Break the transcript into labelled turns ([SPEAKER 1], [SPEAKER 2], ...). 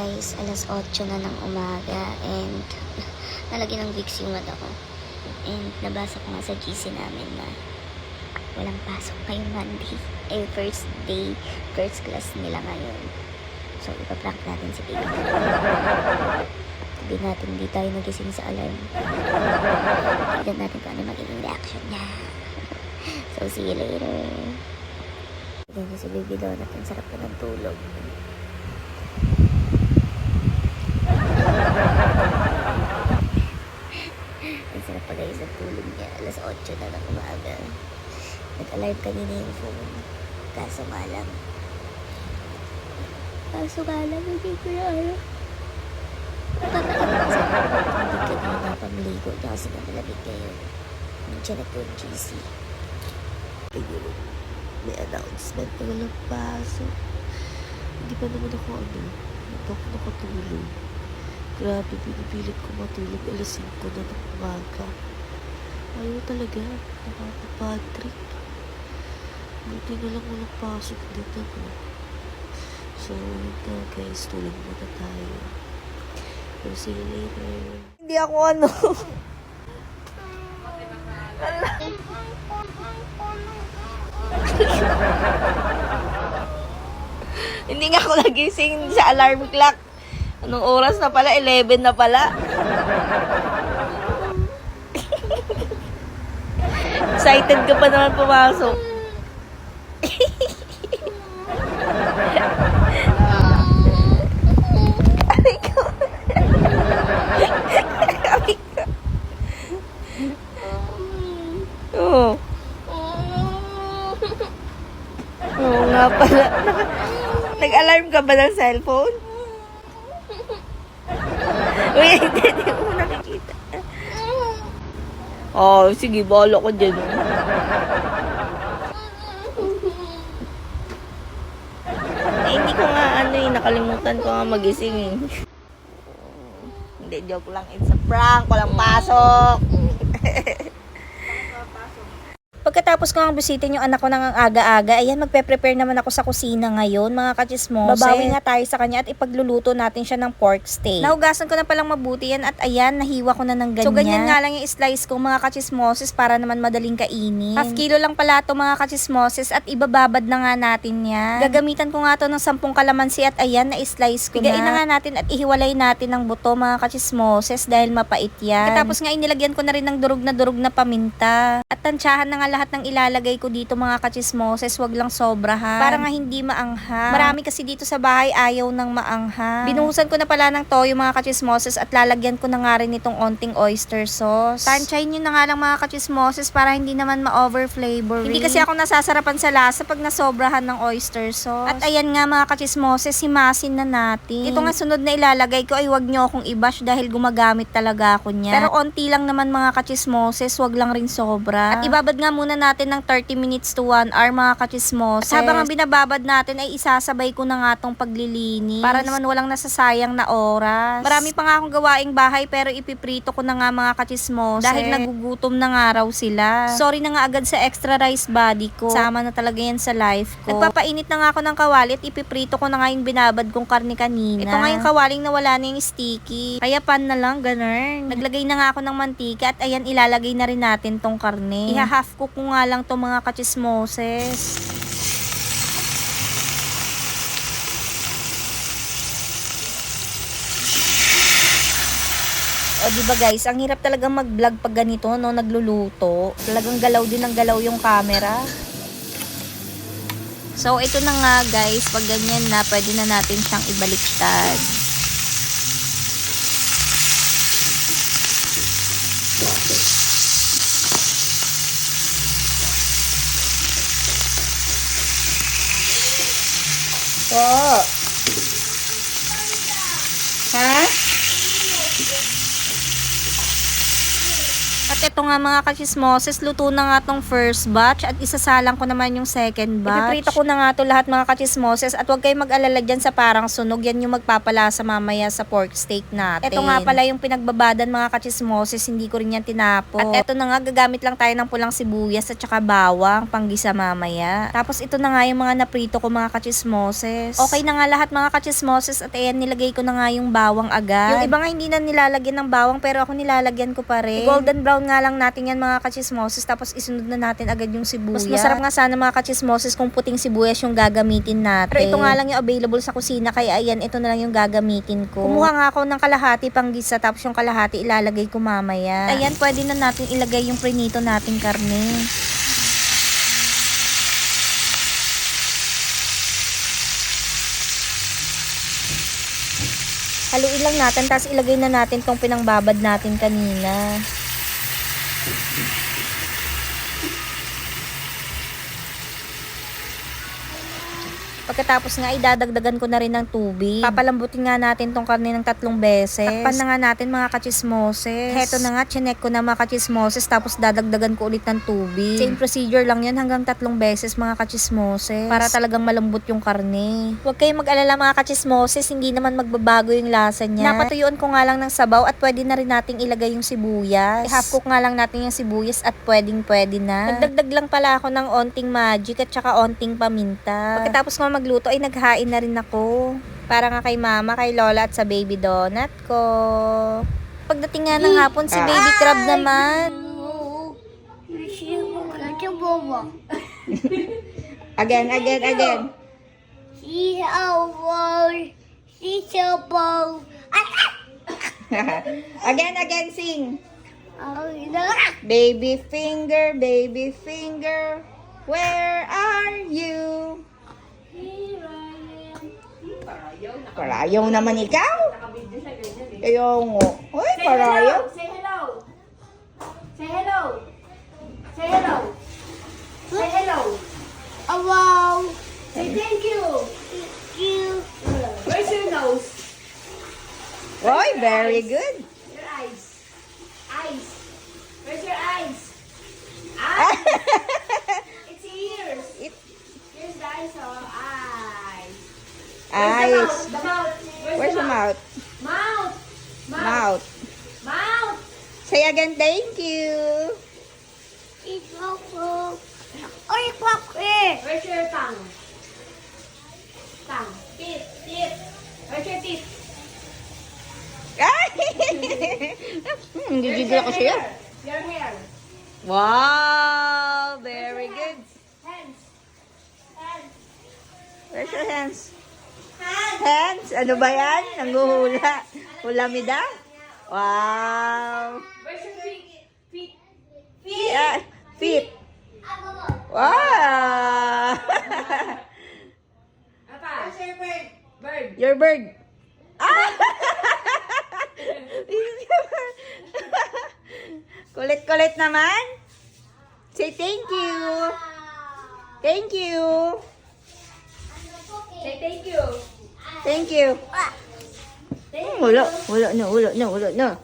[SPEAKER 1] guys, alas 8 na ng umaga and nalagyan ng Vicks yung mata ko. And nabasa ko nga sa GC namin na walang pasok ngayong Monday. First day, first class nila ngayon. So, ipaprank natin si Baby. Sabihin natin, hindi tayo nagising sa alarm. Tignan natin kung ano magiging reaction niya. So, see you later. Tignan niyo si Baby Donut. Ang sarap ko ng tulog. Ang sarap pa guys ang tulog niya. Alas 8 na ng umaga. Nag-alarm kanina yung phone. Kaso nga lang, hindi ko na alam. Papainit ko sa tubig kanina pamiligo niya kasi na malamig ngayon. Nandiyan na po yung GC. Ayun, may announcement na walang pasok. Hindi pa naman ako nakatulog. Grabe, pinipilit ko matulog. Alas 5 na ng umaga. Ayaw talaga, nakaka-patrick. Buti na lang walang pasok din ako. So, yun na guys, tulog muna tayo. So, see you later. Hindi ako ano. Hindi nga ako nagising sa alarm clock. Anong oras na pala? 11 na pala. Excited ka pa naman pumasok. Oo. Oo nga pala. Nag-alarm ka ba ng cellphone? Uy, hindi mo nakikita. Oh, sige, bolo ko dyan. Hindi ko nga nakalimutan ko nga magising eh. Hindi, joke lang. It's a prank. Walang pasok.
[SPEAKER 2] Pagkatapos ko ang bisitin yung anak ko ng aga-aga, ayan, magpe-prepare naman ako sa kusina ngayon, mga kachismose. Babawi nga tayo sa kanya at ipagluluto natin siya ng pork steak. Nahugasan ko na palang mabuti yan at ayan, nahiwa ko na ng ganyan. So, ganyan nga lang yung slice ko, mga kachismoses, para naman madaling kainin. Half kilo lang pala ito, mga kachismoses, at ibababad na nga natin yan. Gagamitan ko nga to ng 10 kalamansi at ayan, na-slice ko na. Bigain na nga natin at ihiwalay natin ng buto, mga kachismoses, dahil mapait yan. Tapos nga, inilagyan ko na rin ng durog na paminta. At tansyahan na nga lahat ng ilalagay ko dito, mga kachismoses, wag lang sobrahan. Para nga hindi maangha. Marami kasi dito sa bahay ayaw ng maangha. Binuhusan ko na pala ng toyo, mga kachismoses, at lalagyan ko na nga rin itong onting oyster sauce. Tansyahin nyo na nga lang, mga kachismoses, para hindi naman ma-over flavoring. Hindi kasi ako nasasarapan sa lasa pag nasobrahan ng oyster sauce. At ayan nga, mga kachismoses, himasin na natin. Ito nga sunod na ilalagay ko ay wag nyo akong i-bash dahil gumagamit talaga ako niya. Pero onti lang naman, mga kachismoses, wag lang rin sobra. At ibabad nga muna natin ng 30 minutes to 1 hour, mga kachismoses. At habang ang binababad natin ay isasabay ko na nga tong paglilinis. Para naman walang nasasayang na oras. Marami pa nga akong gawaing bahay pero ipiprito ko na nga, mga kachismoses. Dahil nagugutom na nga raw sila. Sorry na nga agad sa extra rice body ko. Sama na talaga yan sa life ko. Nagpapainit na nga ako ng kawali at ipiprito ko na nga yung binabad kong karne kanina. Ito nga yung kawaling na wala na yung sticky. Kaya pan na lang, ganun. Naglagay na nga ako ng mantika at ayan, ilalagay na rin natin tong karne. Iha-half cook ko nga lang to, mga kachismoses. O diba guys, ang hirap talagang mag-vlog pag ganito, no, nagluluto. Talagang galaw din ng galaw yung camera. So ito na nga guys, pag ganyan na, pwede na natin siyang ibaliktad. Po. Ha? At ito nga mga kachismoses, luto na nga tong first batch at isasalang ko naman yung second batch. Ipiprito ko na nga to lahat mga kachismoses at huwag kayong mag-alala dyan sa parang sunog. Yan yung magpapalasa mamaya sa pork steak natin. Ito nga pala yung pinagbabadan mga kachismoses, hindi ko rin yan tinapon. At ito na nga, gagamit lang tayo ng pulang sibuyas at saka bawang, panggisa mamaya. Tapos ito na nga yung mga naprito ko mga kachismoses. Okay na nga lahat mga kachismoses at ayan, nilagay ko na nga yung bawang agad. Yung iba nga hindi na nilalagyan ng bawang pero ako nilalagyan ko pa rin. Golden brown nga lang natin yan mga kachismoses tapos isunod na natin agad yung sibuyas. Mas masarap nga sana mga kachismoses kung puting sibuyas yung gagamitin natin. Pero ito nga lang yung available sa kusina kaya ayan, ito na lang yung gagamitin ko. Kumuha nga ako ng kalahati panggisa tapos yung kalahati ilalagay ko mamaya. Ayan, pwede na natin ilagay yung prinito nating karne. Haluin lang natin, tapos ilagay na natin tong pinangbabad natin kanina. Pagkatapos nga, idadagdagan ko na rin ng tubig. Papalambutin nga natin tong karne ng 3 beses. Takpan na nga natin mga kachismoses. Heto na nga, chinek ko na mga kachismoses, tapos dadagdagan ko ulit ng tubig. Same procedure lang yun hanggang 3 beses mga kachismoses. Para talagang malambot yung karne. Huwag kayong mag-alala mga kachismoses, hindi naman magbabago yung lasa niya. Napatuyuan ko nga lang ng sabaw at pwede na rin nating ilagay yung sibuyas. I-half cook nga lang natin yung sibuyas at pwede na. Nagdagdag lang pala ako ng onting magic at saka onting paminta. Pagkatapos nga magluto ay naghain na rin ako. Para nga kay mama, kay lola at sa baby donut ko. Pagdating nga ng hapon si baby crab naman.
[SPEAKER 1] Again. Again, sing. Baby finger, where are you? Parayaw naman ikaw? Ayaw nga. Uy, parayaw.
[SPEAKER 3] Say hello. Say hello. Say hello. Say hello.
[SPEAKER 4] Wow.
[SPEAKER 3] Say thank you.
[SPEAKER 4] You.
[SPEAKER 3] Where's your nose?
[SPEAKER 1] Uy, very good.
[SPEAKER 3] Your eyes. Eyes. Where's your eyes? Eyes. It's ears. Here's the eyes. Oh, eyes.
[SPEAKER 1] Eyes.
[SPEAKER 3] The mouth.
[SPEAKER 1] Where's the mouth?
[SPEAKER 3] Mouth.
[SPEAKER 1] Mouth.
[SPEAKER 3] Mouth.
[SPEAKER 1] Say again, thank you.
[SPEAKER 4] It's awful. Oy, quack eh.
[SPEAKER 3] Where's your tongue? Tongue. Teeth. Teeth. Where's your teeth?
[SPEAKER 1] Ay! Gigigil ako sa'yo.
[SPEAKER 3] Your hair.
[SPEAKER 1] Wow! Very good.
[SPEAKER 3] Hands. Hands.
[SPEAKER 1] Where's your hands? Hands? Ano ba yan? Nanguhula. Hulamida? Wow!
[SPEAKER 3] Where's your feet? Feet.
[SPEAKER 1] Yeah. Feet. Wow!
[SPEAKER 3] Apa? Where's your bird? Bird.
[SPEAKER 1] Your bird. Ah! Kulit-kulit naman. Say thank you. Thank you.
[SPEAKER 3] Say thank you.
[SPEAKER 1] Thank you. Wala na.